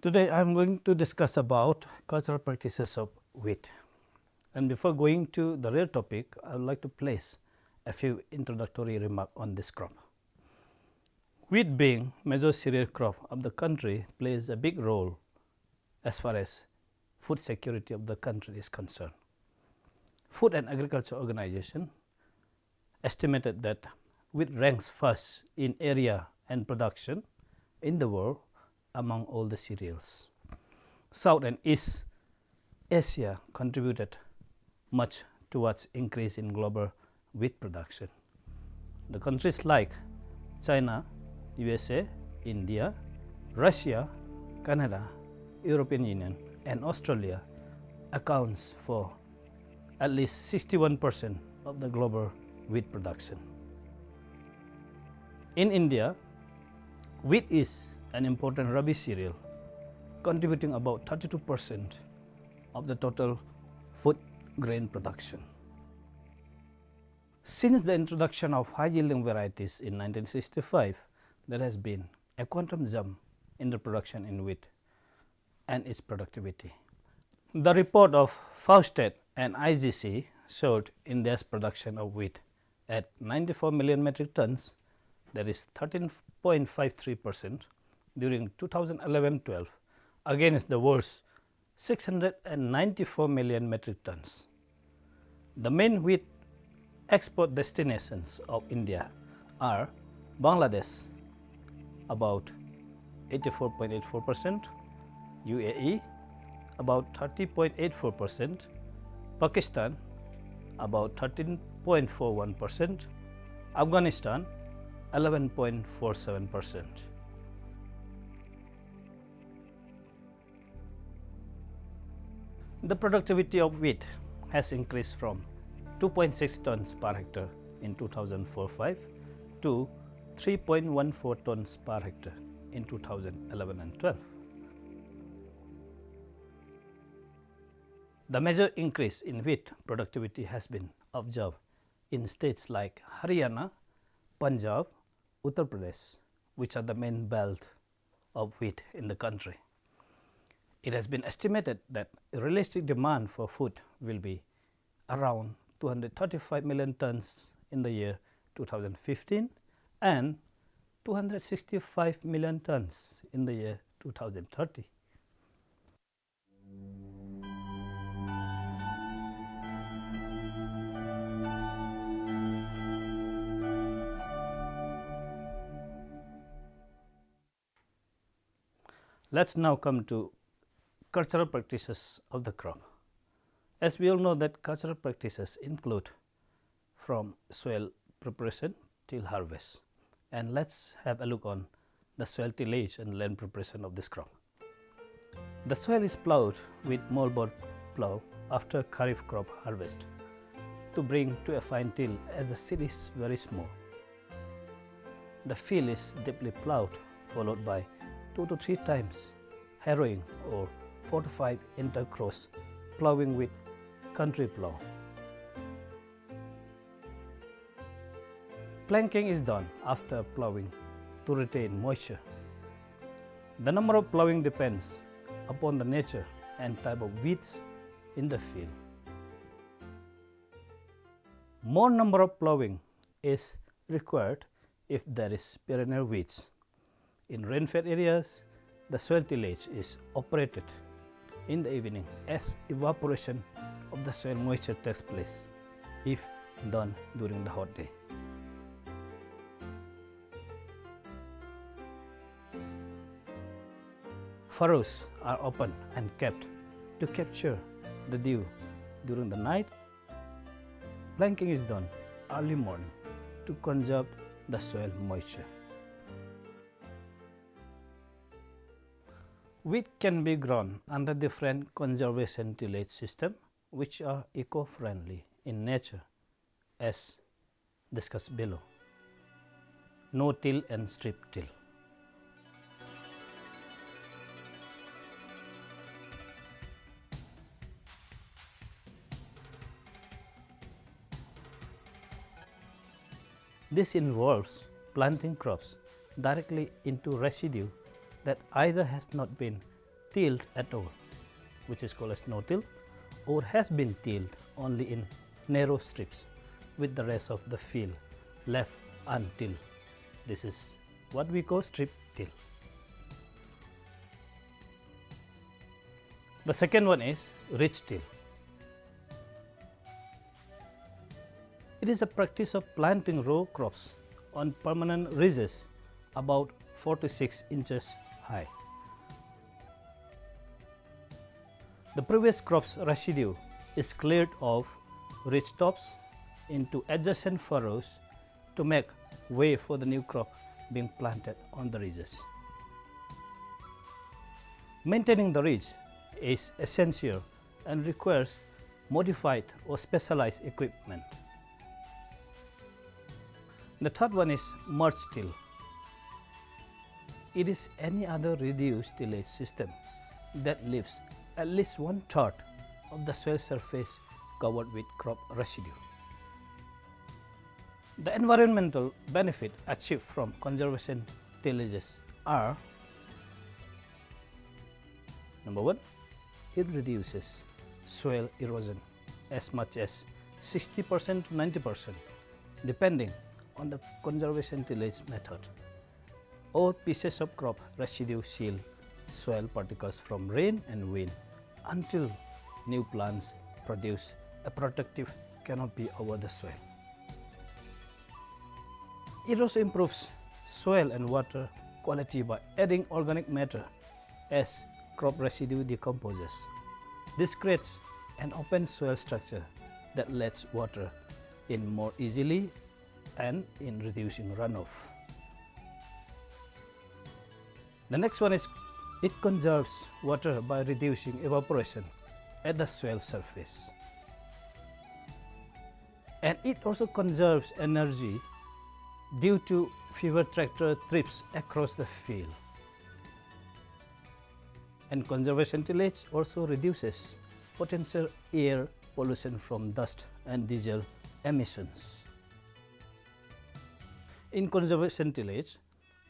Today I'm going to discuss about cultural practices of wheat. And before going to the real topic, I would like to place a few introductory remarks on this crop. Wheat being major cereal crop of the country plays a big role as far as food security of the country is concerned. Food and Agriculture Organization estimated that wheat ranks first in area and production in the world among all the cereals. South and East Asia contributed much towards increase in global wheat production. The countries like China, USA, India, Russia, Canada, European Union, and Australia accounts for at least 61% of the global wheat production. In India, wheat is an important rabi cereal, contributing about 32% of the total food grain production. Since the introduction of high-yielding varieties in 1965, there has been a quantum jump in the production in wheat and its productivity. The report of Faustet and IGC showed India's production of wheat at 94 million metric tons, that is 13.53% during 2011-12, against the world's 694 million metric tons. The main wheat export destinations of India are Bangladesh about 84.84%, UAE about 30.84%, Pakistan about 13.41%, Afghanistan 11.47%. The productivity of wheat has increased from 2.6 tons per hectare in 2004-05 to 3.14 tons per hectare in 2011 and 12. The major increase in wheat productivity has been observed in states like Haryana, Punjab, Uttar Pradesh, which are the main belt of wheat in the country. It has been estimated that realistic demand for food will be around 235 million tons in the year 2015 and 265 million tons in the year 2030. Let's now come to cultural practices of the crop. As we all know that cultural practices include from soil preparation till harvest. And let's have a look on the soil tillage and land preparation of this crop. The soil is plowed with moldboard plow after kharif crop harvest to bring to a fine till as the seed is very small. The field is deeply plowed followed by 2 to 3 times harrowing or 4 to 5 intercross plowing with country plow. Planking is done after plowing to retain moisture. The number of plowing depends upon the nature and type of weeds in the field. More number of plowing is required if there is perennial weeds. In rain-fed areas, the soil tillage is operated in the evening as evaporation of the soil moisture takes place if done during the hot day. Furrows are opened and kept to capture the dew during the night. Planking is done early morning to conserve the soil moisture. Wheat can be grown under different conservation tillage systems which are eco-friendly in nature as discussed below. No-till and strip-till. This involves planting crops directly into residue that either has not been tilled at all, which is called as no-till, or has been tilled only in narrow strips with the rest of the field left untilled. This is what we call strip till. The second one is ridge till. It is a practice of planting row crops on permanent ridges about 4 to 6 inches high. The previous crop's residue is cleared off ridge tops into adjacent furrows to make way for the new crop being planted on the ridges. Maintaining the ridge is essential and requires modified or specialized equipment. The third one is merge till. It is any other reduced tillage system that leaves at least 1/3 of the soil surface covered with crop residue. The environmental benefit achieved from conservation tillages are: number one, it reduces soil erosion as much as 60% to 90% depending on the conservation tillage method. Or pieces of crop residue shield soil particles from rain and wind until new plants produce a protective canopy over the soil. It also improves soil and water quality by adding organic matter as crop residue decomposes. This creates an open soil structure that lets water in more easily and in reducing runoff. The next one is it conserves water by reducing evaporation at the soil surface. And it also conserves energy due to fewer tractor trips across the field. And conservation tillage also reduces potential air pollution from dust and diesel emissions. In conservation tillage,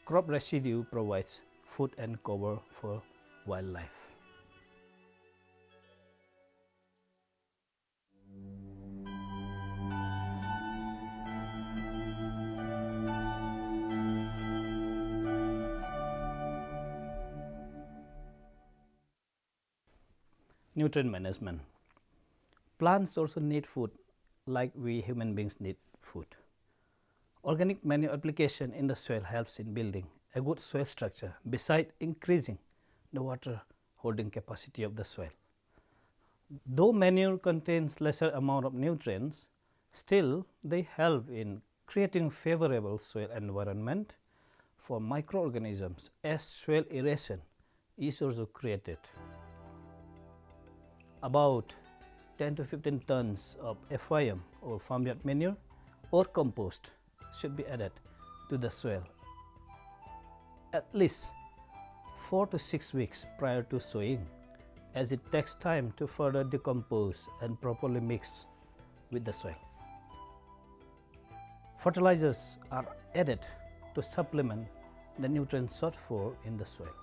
crop residue provides food and cover for wildlife. Nutrient management. Plants also need food like we human beings need food. Organic manure application in the soil helps in building a good soil structure besides increasing the water holding capacity of the soil. Though manure contains lesser amount of nutrients, still they help in creating favorable soil environment for microorganisms as soil aeration is also created. About 10 to 15 tons of FYM or farmyard manure or compost should be added to the soil at least 4 to 6 weeks prior to sowing, as it takes time to further decompose and properly mix with the soil. Fertilizers are added to supplement the nutrient shortfall in the soil.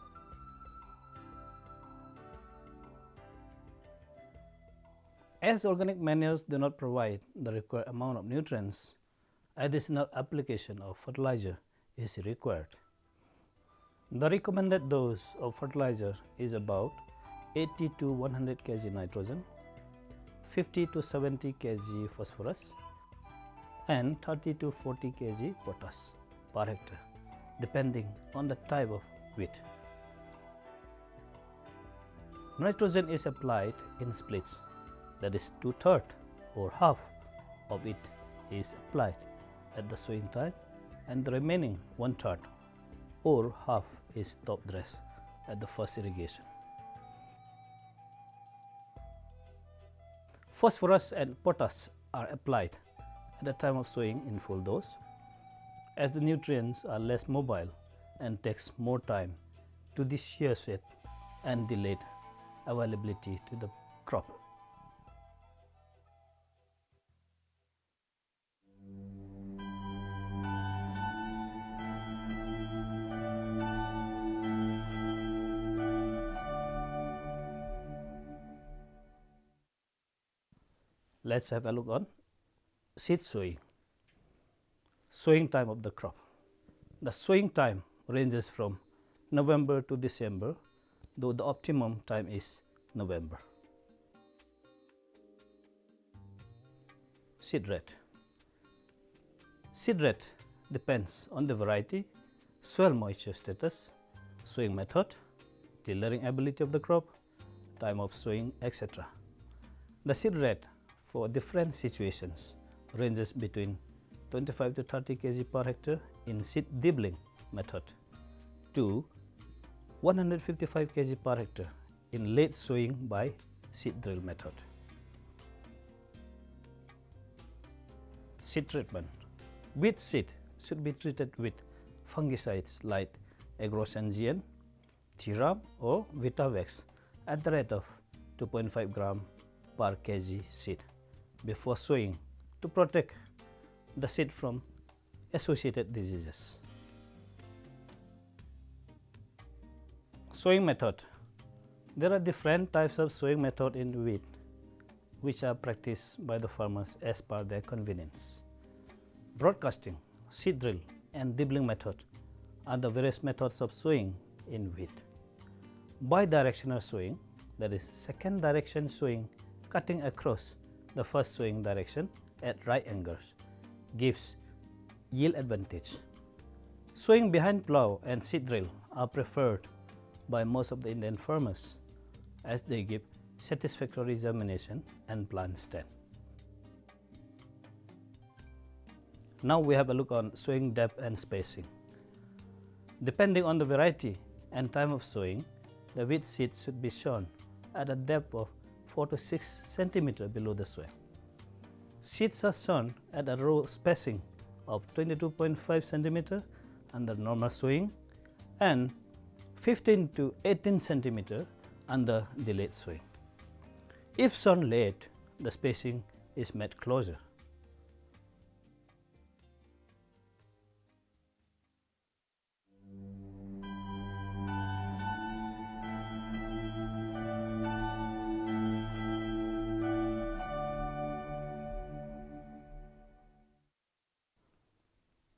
As organic manures do not provide the required amount of nutrients, additional application of fertilizer is required. The recommended dose of fertilizer is about 80 to 100 kg nitrogen, 50 to 70 kg phosphorus, and 30 to 40 kg potash per hectare, depending on the type of wheat. Nitrogen is applied in splits, that is 2/3 or half of it is applied at the sowing time, and the remaining 1/3 or half is top dressed at the first irrigation. Phosphorus and potash are applied at the time of sowing in full dose, as the nutrients are less mobile and takes more time to dissociate and delayed availability to the crop. let's have a look on seed sowing. Sowing time of the crop. The sowing time ranges from November to December, though the optimum time is November. Seed rate. Seed rate depends on the variety, soil moisture status, sowing method, tillering ability of the crop, time of sowing, etc. The seed rate for different situations ranges between 25 to 30 kg per hectare in seed dibbling method to 155 kg per hectare in late sowing by seed drill method. Seed treatment. Wheat seed should be treated with fungicides like Agrocen, Thiram or Vitavex at the rate of 2.5 gram per kg seed before sowing to protect the seed from associated diseases. Sowing method. There are different types of sowing method in wheat which are practiced by the farmers as per their convenience. Broadcasting, seed drill and dibbling method are the various methods of sowing in wheat. Bidirectional sowing, that is second direction sowing cutting across the first sowing direction at right angles, gives yield advantage. Sowing behind plow and seed drill are preferred by most of the Indian farmers as they give satisfactory germination and plant stand. Now we have a look on sowing depth and spacing. Depending on the variety and time of sowing, the wheat seed should be sown at a depth of 4 to 6 cm below the soil. Seeds are sown at a row spacing of 22.5 cm under normal sowing and 15 to 18 cm under delayed sowing. If sown late, the spacing is made closer.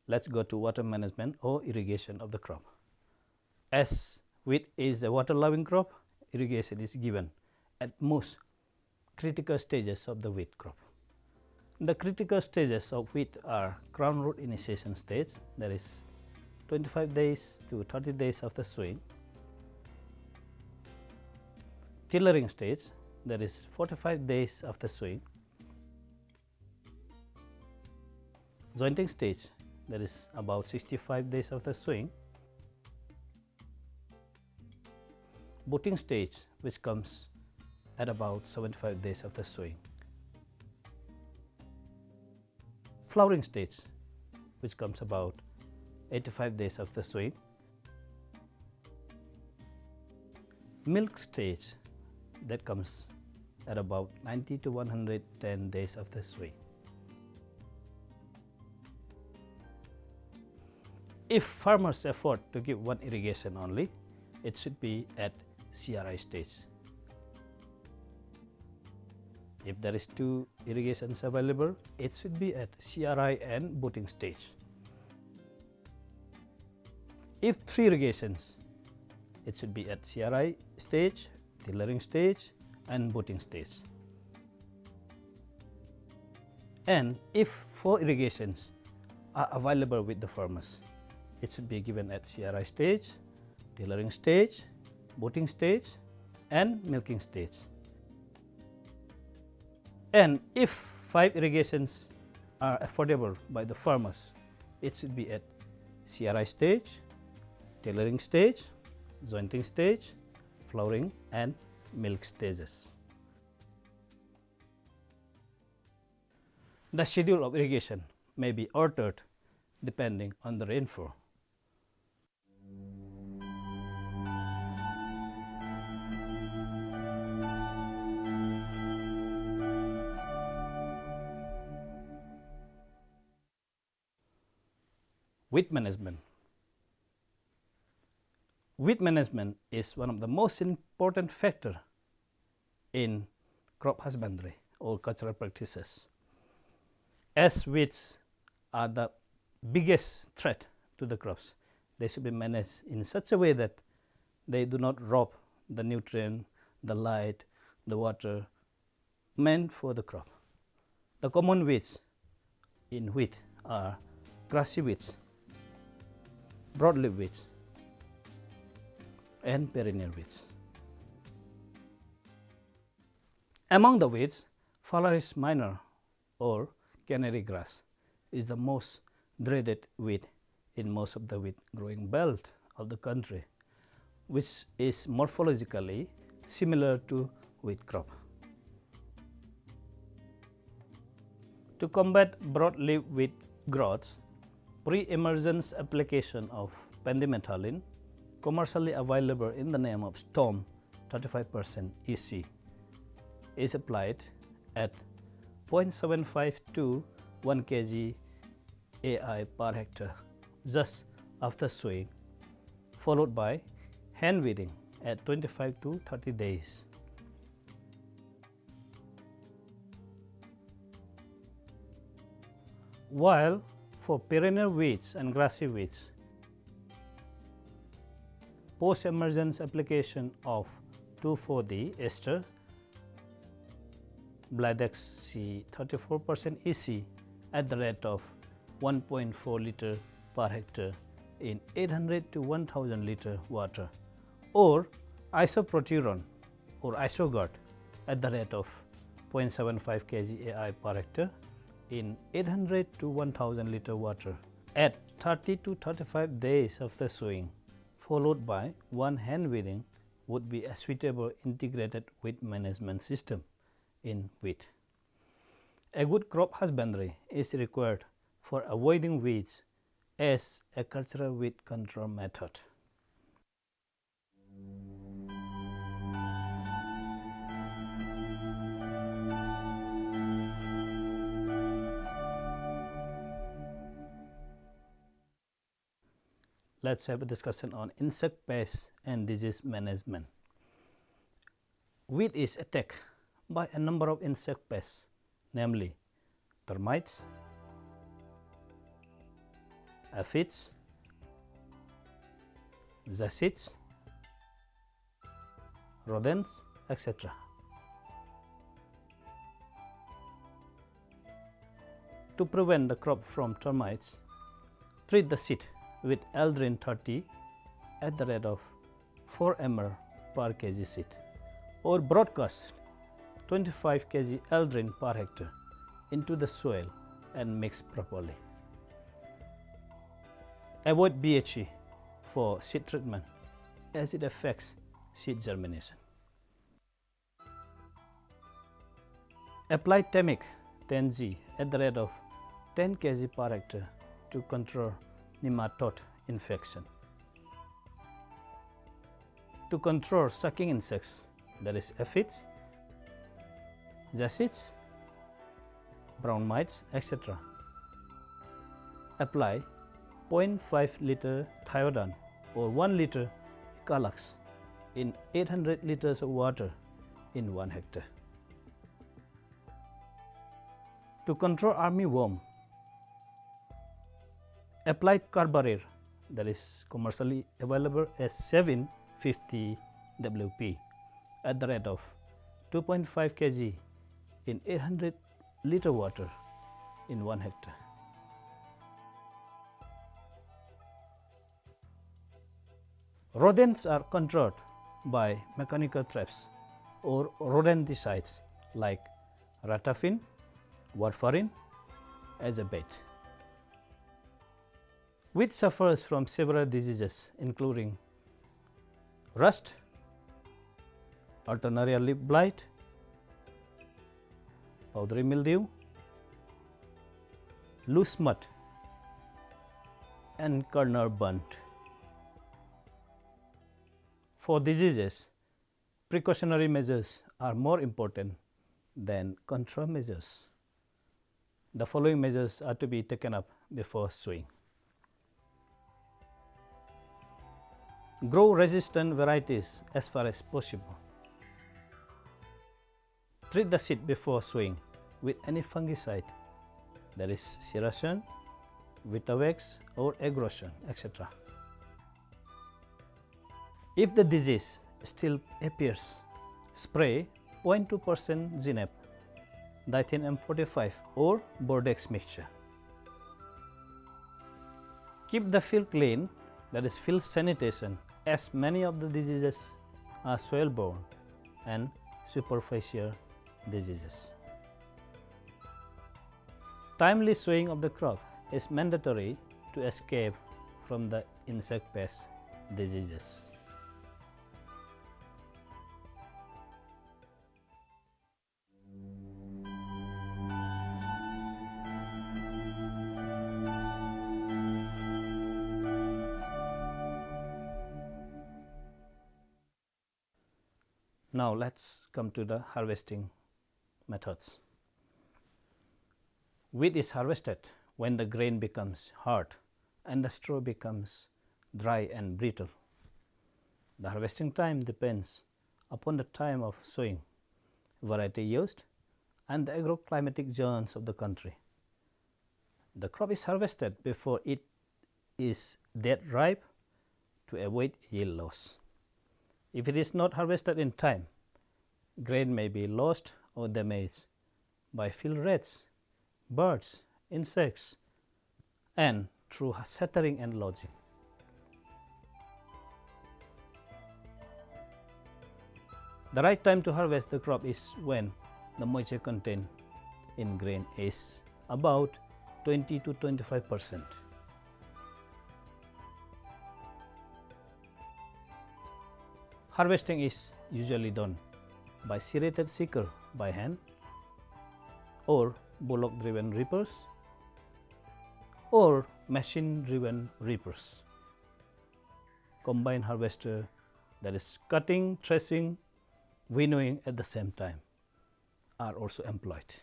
Let's go to water management or irrigation of the crop. As wheat is a water-loving crop, irrigation is given at most critical stages of the wheat crop. The critical stages of wheat are crown root initiation stage, that is 25 days to 30 days after sowing. Tillering stage, that is 45 days after sowing. Jointing stage, that is about 65 days after sowing. Booting stage, which comes at about 75 days after sowing. Flowering stage, which comes about 85 days after sowing. Milk stage, that comes at about 90 to 110 days after sowing. If farmers afford to give one irrigation only, it should be at CRI stage. If there is two irrigations available, it should be at CRI and booting stage. If three irrigations, it should be at CRI stage, tillering stage and booting stage. And if four irrigations are available with the farmers, it should be given at CRI stage, tillering stage, booting stage and milking stage. And if 5 irrigations are affordable by the farmers, it should be at CRI stage, tillering stage, jointing stage, flowering and milk stages. The schedule of irrigation may be altered depending on the rainfall. Weed management. Weed management is one of the most important factors in crop husbandry or cultural practices. As weeds are the biggest threat to the crops, they should be managed in such a way that they do not rob the nutrient, the light, the water meant for the crop. The common weeds in wheat are grassy weeds, broadleaf weeds, and perennial weeds. Among the weeds, Phalaris minor or canary grass is the most dreaded weed in most of the wheat growing belt of the country, which is morphologically similar to wheat crop. To combat broadleaf wheat growths, pre-emergence application of pendimethalin, commercially available in the name of Storm 35% EC, is applied at 0.75 to 1 kg AI per hectare just after sowing, followed by hand weeding at 25 to 30 days. While for perennial weeds and grassy weeds, post-emergence application of 2,4-D ester, Blidex C 34% EC at the rate of 1.4 liter per hectare in 800 to 1000 liter water, or isoproteron or IsoGuard at the rate of 0.75 kg AI per hectare in 800 to 1000 liter water at 30 to 35 days after sowing, followed by one hand weeding would be a suitable integrated weed management system in wheat. A good crop husbandry is required for avoiding weeds as a cultural weed control method. Let's have a discussion on insect pest and disease management. Wheat is attacked by a number of insect pests, namely termites, aphids, zascids, rodents, etc. To prevent the crop from termites, treat the seed with Aldrin 30 at the rate of 4 ml per kg seed, or broadcast 25 kg Aldrin per hectare into the soil and mix properly. Avoid BHE for seed treatment as it affects seed germination. Apply Temic 10G at the rate of 10 kg per hectare to control nematode infection. To control sucking insects, that is aphids, zascids, brown mites, etc., apply 0.5 liter Thiodan or 1 liter Ecalux in 800 liters of water in 1 hectare. To control armyworm, apply Carbaryl, that is commercially available as 750 WP at the rate of 2.5 kg in 800 liter water in 1 hectare. Rodents are controlled by mechanical traps or rodenticides like ratafin, warfarin as a bait. Wheat suffers from several diseases including rust, alternaria leaf blight, powdery mildew, loose mud, and kernel burnt. For diseases, precautionary measures are more important than control measures. The following measures are to be taken up before sowing. Grow resistant varieties as far as possible. Treat the seed before sowing with any fungicide, that is Serasan, Vitavex or Agrosan, etc. If the disease still appears, spray 0.2% Zineb, Dithane M45 or Bordex mixture. Keep the field clean, that is field sanitation, as many of the diseases are soil-borne and superficial diseases. Timely sowing of the crop is mandatory to escape from the insect pest diseases. Now let's come to the harvesting methods. Wheat is harvested when the grain becomes hard and the straw becomes dry and brittle. The harvesting time depends upon the time of sowing, variety used, and the agroclimatic zones of the country. The crop is harvested before it is dead ripe to avoid yield loss. If it is not harvested in time, grain may be lost or damaged by field rats, birds, insects, and through shattering and lodging. The right time to harvest the crop is when the moisture content in grain is about 20 to 25%. Harvesting is usually done by serrated sickle by hand or bullock-driven reapers or machine-driven reapers. Combine harvester, that is cutting, threshing, winnowing at the same time, are also employed.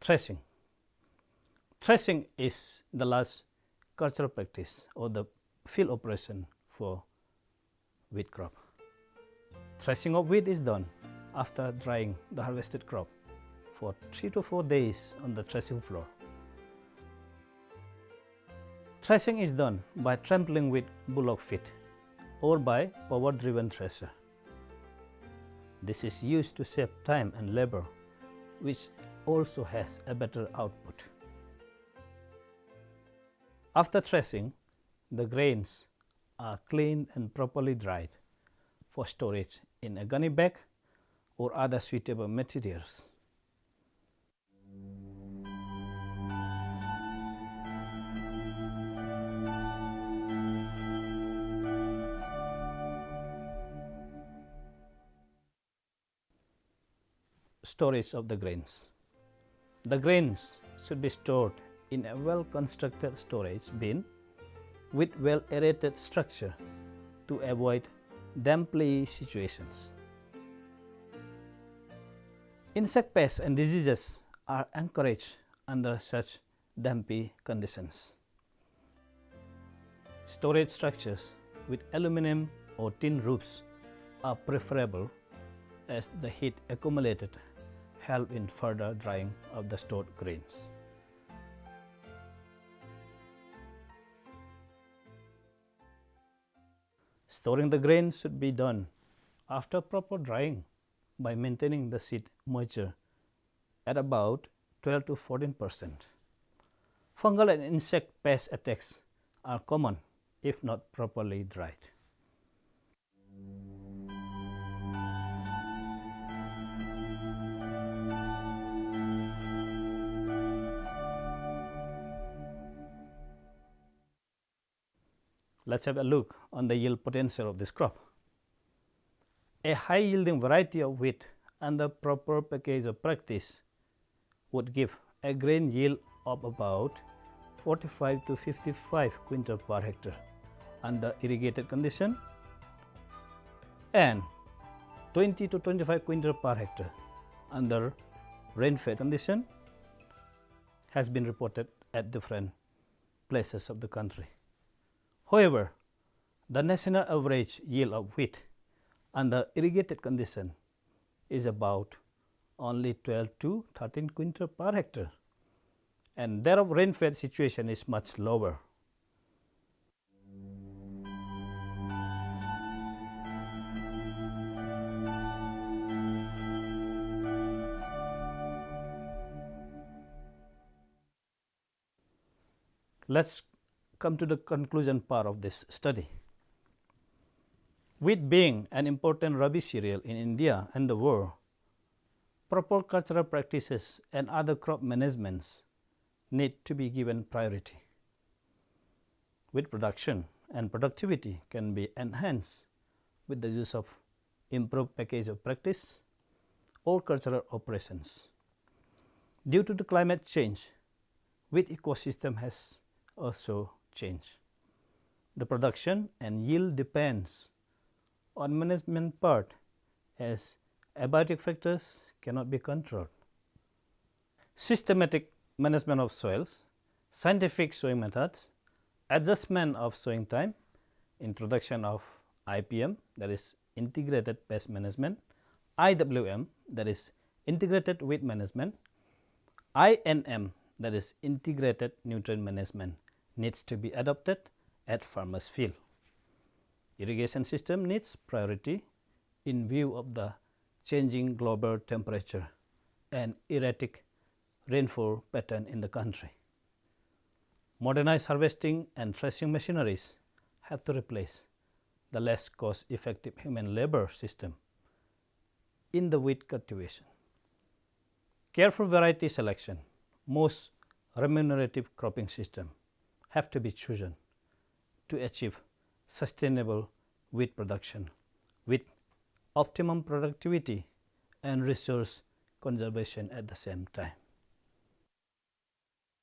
Threshing. Threshing is the last cultural practice or the field operation for wheat crop. Threshing of wheat is done after drying the harvested crop for 3 to 4 days on the threshing floor. Threshing is done by trampling with bullock feet or by power-driven thresher. This is used to save time and labor, which also has a better output. After threshing, the grains are cleaned and properly dried for storage in a gunny bag or other suitable materials. Storage of the grains. The grains should be stored in a well-constructed storage bin with well-aerated structure to avoid damply situations. Insect pests and diseases are encouraged under such dampy conditions. Storage structures with aluminum or tin roofs are preferable as the heat accumulated help in further drying of the stored grains. Storing the grains should be done after proper drying by maintaining the seed moisture at about 12 to 14%. Fungal and insect pest attacks are common if not properly dried. Let's have a look on the yield potential of this crop. A high-yielding variety of wheat under proper package of practice would give a grain yield of about 45 to 55 quintal per hectare under irrigated condition and 20 to 25 quintal per hectare under rain-fed condition has been reported at different places of the country. However, the national average yield of wheat under irrigated condition is about only 12 to 13 quintal per hectare, and that of rain-fed situation is much lower. Let's come to the conclusion part of this study. Wheat being an important rabi cereal in India and the world, proper cultural practices and other crop managements need to be given priority. Wheat production and productivity can be enhanced with the use of improved package of practice or cultural operations. Due to the climate change, wheat ecosystem has also changed. The production and yield depends on management part as abiotic factors cannot be controlled. Systematic management of soils, scientific sowing methods, adjustment of sowing time, introduction of IPM, that is integrated pest management, IWM, that is integrated weed management, INM, that is integrated nutrient management, needs to be adopted at farmers' field. Irrigation system needs priority in view of the changing global temperature and erratic rainfall pattern in the country. Modernized harvesting and threshing machineries have to replace the less cost-effective human labor system in the wheat cultivation. Careful variety selection, most remunerative cropping system have to be chosen to achieve sustainable wheat production with optimum productivity and resource conservation at the same time.